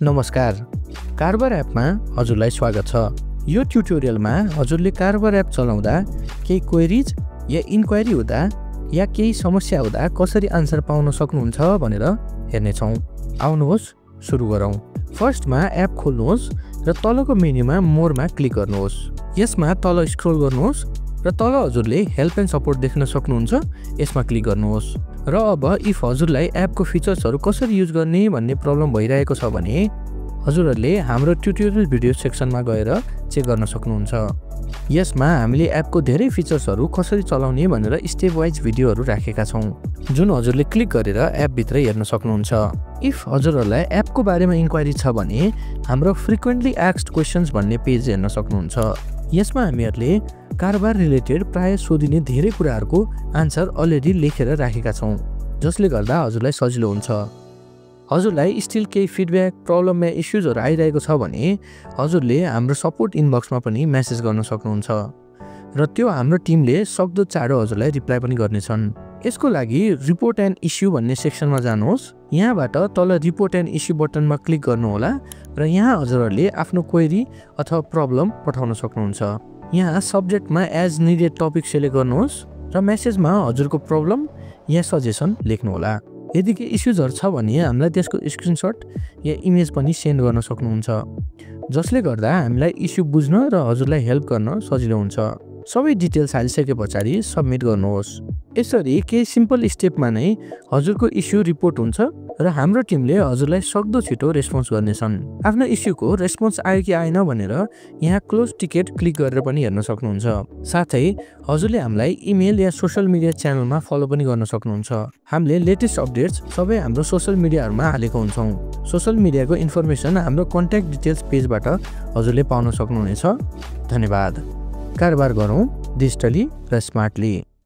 नमस्कार, कारबार एपमा हजुरलाई स्वागत छ। यो ट्युटोरियलमा हजुरले कारबार एप चलाउँदा केही क्वेरीज या इन्क्वायरी हुँदा या केही समस्या हुँदा कसरी आन्सर पाउन सक्नुहुन्छ भनेर हेर्नेछौँ। आउनुहोस् सुरु गरौँ। फर्स्टमा एप खोल्नुहोस् र तलको मेन्युमा मोरमा क्लिक गर्नुहोस्। यसमा तल स्क्रोल गर्नुहोस् र तल हजुरले हेल्प एन्ड सपोर्ट देख्न सक्नुहुन्छ, यसमा क्लिक गर्नुहोस्। र अब इफ हजुरलाई एपको फिचर्सहरू कसरी युज गर्ने भन्ने प्रब्लम भइरहेको छ भने हजुरहरूले हाम्रो ट्युटोरियल भिडियो सेक्सनमा गएर चेक गर्न सक्नुहुन्छ। यसमा हामीले एपको धेरै फिचर्सहरू कसरी चलाउने भनेर स्टेप वाइज भिडियोहरू राखेका छौँ, जुन हजुरले क्लिक गरेर एपभित्र हेर्न सक्नुहुन्छ। इफ हजुरहरूलाई एपको बारेमा इन्क्वायरी छ भने हाम्रो फ्रिक्वेन्टली आस्क्ड क्वेसन्स भन्ने पेज हेर्न सक्नुहुन्छ। यसमा हामीहरूले कारबार रिलेटेड प्राय सोधिने धेरै कुराहरूको आन्सर अलरेडी लेखेर राखेका छौँ, जसले गर्दा हजुरलाई सजिलो हुन्छ। हजुरलाई स्टिल केही फिडब्याक, प्रब्लम या इस्युजहरू आइरहेको छ भने हजुरले हाम्रो सपोर्ट इनबक्समा पनि मेसेज गर्न सक्नुहुन्छ र त्यो हाम्रो टिमले सक्दो चाँडो हजुरलाई रिप्लाई पनि गर्नेछन्। यसको लागि रिपोर्ट एन्ड इस्यु भन्ने सेक्सनमा जानुहोस्। यहाँबाट तल रिपोर्ट एन्ड इस्यु बटनमा क्लिक गर्नुहोला र यहाँ हजुरहरूले आफ्नो क्वेरी अथवा प्रब्लम पठाउन सक्नुहुन्छ। यहाँ सब्जेक्टमा एज निडेड टपिक सेलेक्ट गर्नुहोस् र मेसेजमा हजुरको प्रब्लम या सजेसन लेख्नुहोला। यदि केही इस्युजहरू छ भने हामीलाई त्यसको स्क्रिनसट या इमेज पनि सेन्ड गर्न सक्नुहुन्छ, जसले गर्दा हामीलाई इस्यु बुझ्न र हजुरलाई हेल्प गर्न सजिलो हुन्छ। सबै डिटेल्स हालिसके पछाडि सबमिट गर्नुहोस्। यसरी केही सिम्पल स्टेपमा नै हजुरको इस्यु रिपोर्ट हुन्छ र हाम्रो टिमले हजुरलाई सक्दो छिटो रेस्पोन्स गर्नेछन्। आफ्नो इस्युको रेस्पोन्स आयो कि आएन भनेर यहाँ क्लोज टिकेट क्लिक गरेर पनि हेर्न सक्नुहुन्छ। साथै हजुरले हामीलाई इमेल या सोसल मिडिया च्यानलमा फलो पनि गर्न सक्नुहुन्छ। हामीले लेटेस्ट अपडेट्स सबै हाम्रो सोसल मिडियाहरूमा हालेको हुन्छौँ। सोसल मिडियाको इन्फर्मेसन हाम्रो कन्ट्याक्ट डिटेल्स पेजबाट हजुरले पाउन सक्नुहुनेछ। धन्यवाद। कारबार गरौँ डिजिटली र स्मार्टली।